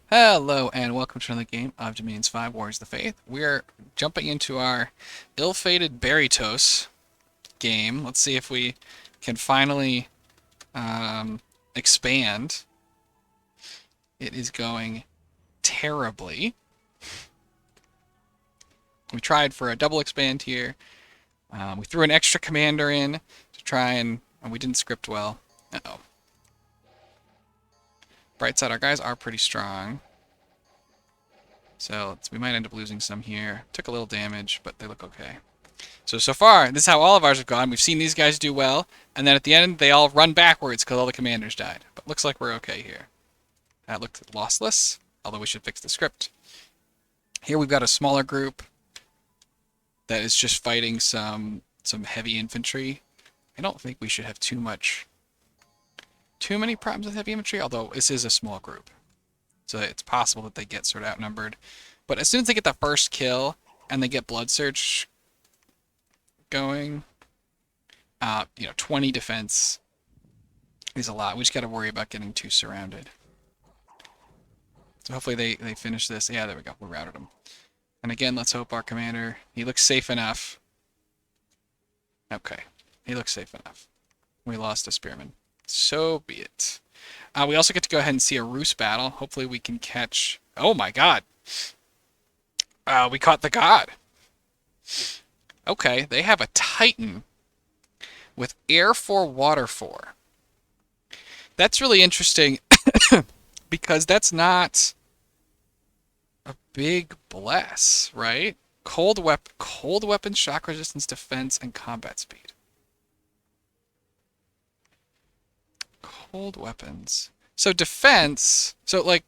Hello and welcome to another game of Dominions 5 Wars of the Faith. We're jumping into our ill-fated Berytos game. Let's see if we can finally expand. It is going terribly. We tried for a double expand here. We threw an extra commander in to try and we didn't script well. Uh-oh. Bright side, our guys are pretty strong. So we might end up losing some here. Took a little damage, but they look okay. So far, this is how all of ours have gone. We've seen these guys do well, and then at the end, they all run backwards because all the commanders died. But looks like we're okay here. That looked lossless, although we should fix the script. Here we've got a smaller group that is just fighting some heavy infantry. I don't think we should have too many problems with heavy infantry, although this is a small group. So it's possible that they get sort of outnumbered. But as soon as they get the first kill and they get Blood Search going, 20 defense is a lot. We just got to worry about getting too surrounded. So hopefully they finish this. Yeah, there we go. We routed them. And again, let's hope our commander, he looks safe enough. Okay, he looks safe enough. We lost a spearman. So be it. We also get to go ahead and see a Rus battle. Hopefully we can catch... Oh my god! We caught the god! Okay, they have a Titan with air 4, water 4. That's really interesting because that's not a big bless, right? Cold weapon, shock resistance, defense, and combat speed. Cold weapons. So defense, so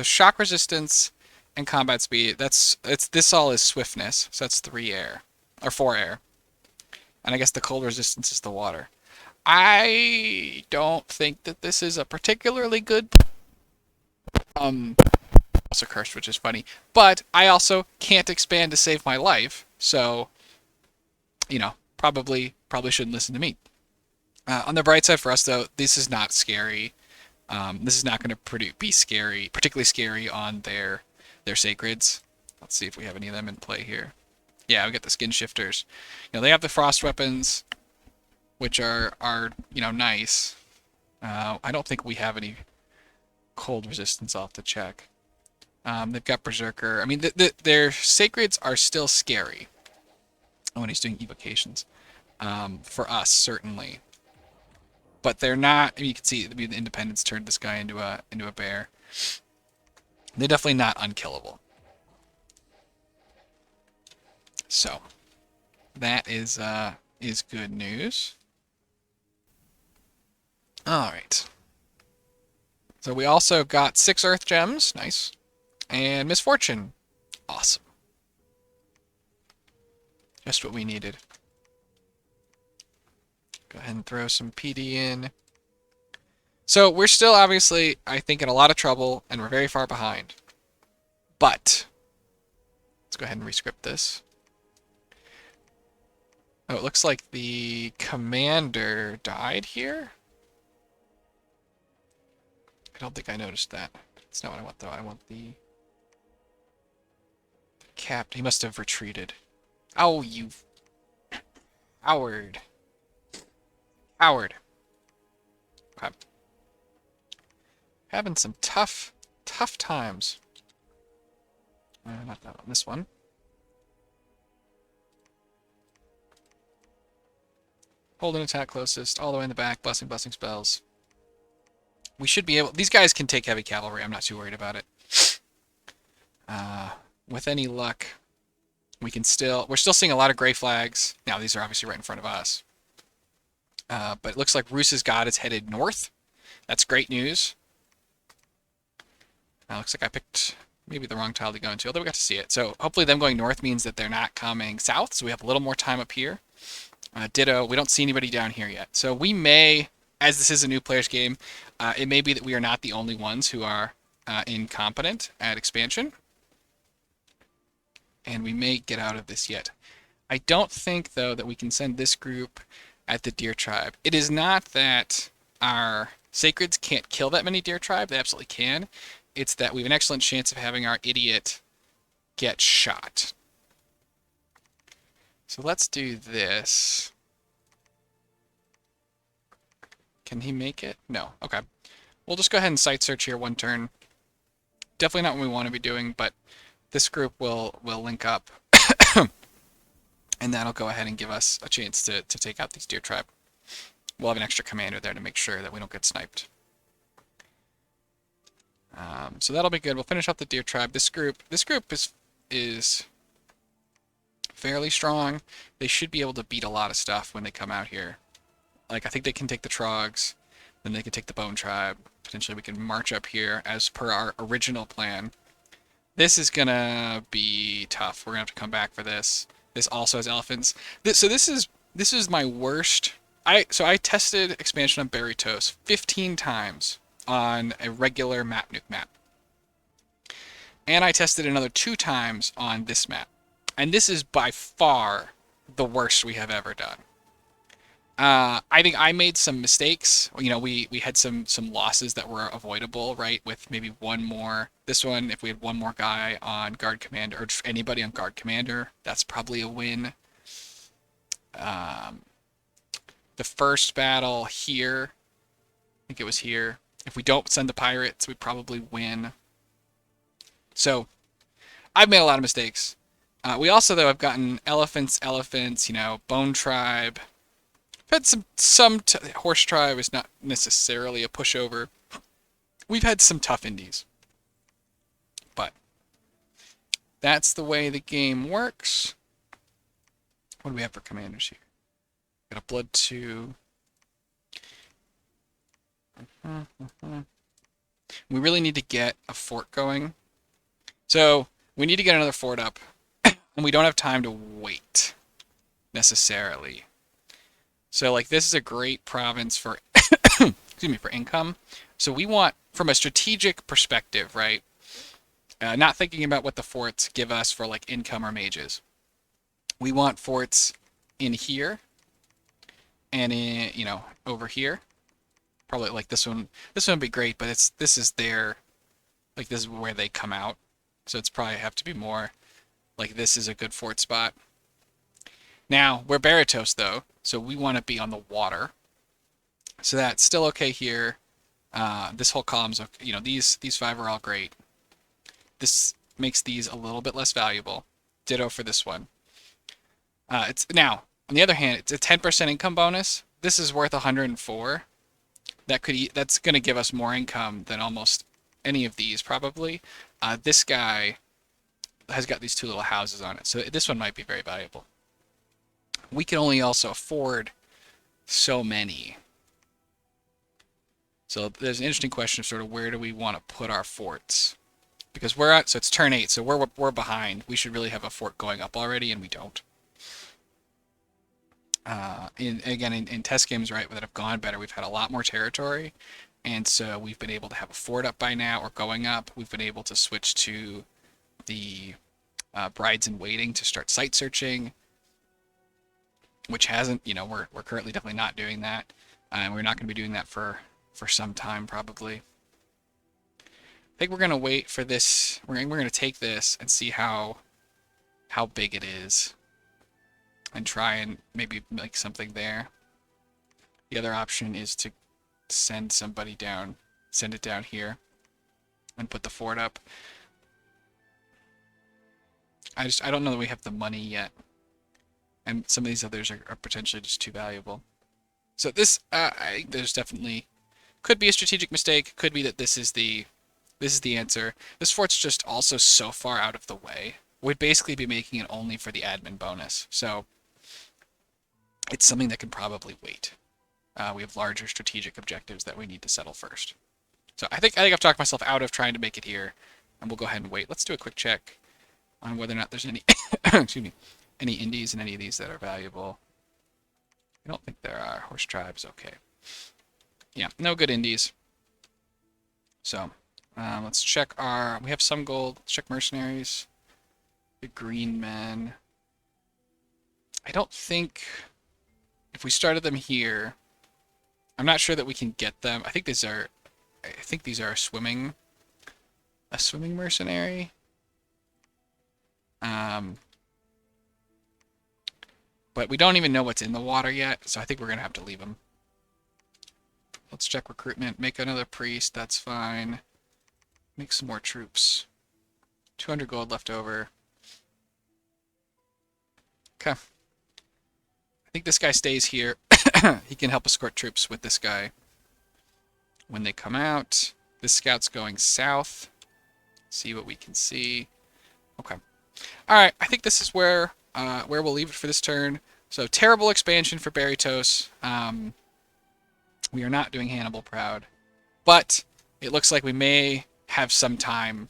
shock resistance and combat speed, this all is swiftness. So that's 3 air or 4 air. And I guess the cold resistance is the water. I don't think that this is a particularly good also cursed, which is funny. But I also can't expand to save my life, so probably shouldn't listen to me. On the bright side for us though, this is not scary. This is not going to be scary, particularly scary on their sacreds. Let's see if we have any of them in play here. Yeah, we got the skin shifters. They have the frost weapons, which are nice. I don't think we have any cold resistance. I'll have to check. They've got berserker. I mean, their sacreds are still scary when he's doing evocations. For us, certainly. But they're not. I mean, you can see the independence turned this guy into a bear. They're definitely not unkillable. So that is good news. All right. So we also got 6 earth gems, nice, and misfortune, awesome. Just what we needed. Go ahead and throw some PD in. So we're still obviously, I think, in a lot of trouble, and we're very far behind. But let's go ahead and rescript this. Oh, it looks like the commander died here. I don't think I noticed that. That's not what I want, though. I want the cap. He must have retreated. Oh, you coward. Coward. Okay. Having some tough times. Not that one. This one. Hold an attack closest, all the way in the back. Blessing spells. We should be able... These guys can take heavy cavalry. I'm not too worried about it. With any luck, we can still... We're still seeing a lot of gray flags. Now, these are obviously right in front of us. But it looks like Rus's god is headed north. That's great news. Looks like I picked maybe the wrong tile to go into, although we got to see it. So hopefully them going north means that they're not coming south, so we have a little more time up here. Ditto, we don't see anybody down here yet. So we may, as this is a new player's game, it may be that we are not the only ones who are incompetent at expansion. And we may get out of this yet. I don't think, though, that we can send this group at the deer tribe. It is not that our sacreds can't kill that many deer tribe. They absolutely can. it's that we have an excellent chance of having our idiot get shot. So let's do this. Can he make it? No. Okay. We'll just go ahead and site search here one turn. Definitely not what we want to be doing, but this group will link up. And that'll go ahead and give us a chance to take out these deer tribe. We'll have an extra commander there to make sure that we don't get sniped. So that'll be good. We'll finish off the deer tribe. This group is fairly strong. They should be able to beat a lot of stuff when they come out here. Like, I think they can take the trogs, then they can take the bone tribe. Potentially we can march up here as per our original plan. This is gonna be tough. We're gonna have to come back for this. This also has elephants. This is my worst. I tested expansion on Berytos 15 times on a regular map nuke map. And I tested another 2 times on this map. And this is by far the worst we have ever done. I think I made some mistakes. You know, we had some losses that were avoidable, right? With maybe one more. This one, if we had one more guy on guard commander, or anybody on guard commander, that's probably a win. The first battle here, I think it was here. If we don't send the pirates, we probably win. So, I've made a lot of mistakes. We also, though, have gotten elephants, you know, bone tribe. We've had some horse tribe is not necessarily a pushover. We've had some tough indies. But that's the way the game works. What do we have for commanders here? Got a blood 2. We really need to get a fort going. So we need to get another fort up. And we don't have time to wait, necessarily. So, like, this is a great province for, excuse me, for income. So we want, from a strategic perspective, right, not thinking about what the forts give us for, like, income or mages. We want forts in here and in, you know, over here. Probably, like, this one. This one would be great, but this is their, like, this is where they come out. So it's probably have to be more, like, this is a good fort spot. Now, we're Berytos, though, so we want to be on the water. So that's still okay here. This whole column's okay. You know, these 5 are all great. This makes these a little bit less valuable. Ditto for this one. It's now, on the other hand, it's a 10% income bonus. This is worth 104. That's going to give us more income than almost any of these, probably. This guy has got these 2 little houses on it, so this one might be very valuable. We can only also afford so many. So there's an interesting question of sort of where do we want to put our forts? Because we're at, so it's turn 8, so we're behind. We should really have a fort going up already, and we don't. In test games, right, that have gone better, we've had a lot more territory, and so we've been able to have a fort up by now, or going up. We've been able to switch to the brides in waiting to start site searching, which hasn't, you know, we're currently definitely not doing that, and we're not going to be doing that for some time probably. I think we're going to wait for this. We're going to take this and see how big it is, and try and maybe make something there. The other option is to send somebody down, send it down here, and put the fort up. I don't know that we have the money yet. And some of these others are potentially just too valuable. So this, I think there's definitely, could be a strategic mistake. Could be that this is the answer. This fort's just also so far out of the way. We'd basically be making it only for the admin bonus. So it's something that can probably wait. We have larger strategic objectives that we need to settle first. So I think I've talked myself out of trying to make it here, and we'll go ahead and wait. Let's do a quick check on whether or not there's any, excuse me, any indies in any of these that are valuable. I don't think there are. Horse tribes, okay. Yeah, no good indies. So let's check our, we have some gold. Let's check mercenaries. The green men. I don't think, if we started them here, I'm not sure that we can get them. I think these are swimming. a swimming mercenary. But we don't even know what's in the water yet, so I think we're going to have to leave him. Let's check recruitment. Make another priest. That's fine. Make some more troops. 200 gold left over. Okay. I think this guy stays here. He can help escort troops with this guy when they come out. This scout's going south. See what we can see. Okay. All right. I think this is where we'll leave it for this turn. So terrible expansion for Berytos. We are not doing Hannibal proud, but it looks like we may have some time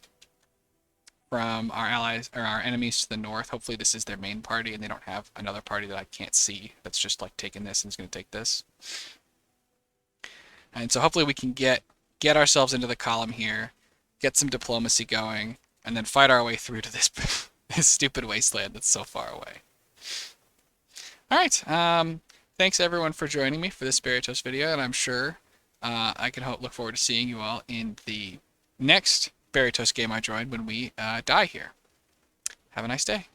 from our allies or our enemies to the north. Hopefully this is their main party and they don't have another party that I can't see that's just like taking this and is going to take this. And so hopefully we can get ourselves into the column here, get some diplomacy going, and then fight our way through to this this stupid wasteland that's so far away. All right. Thanks everyone for joining me for this Berytos video, and I'm sure I can look forward to seeing you all in the next Berytos game I join when we die here. Have a nice day.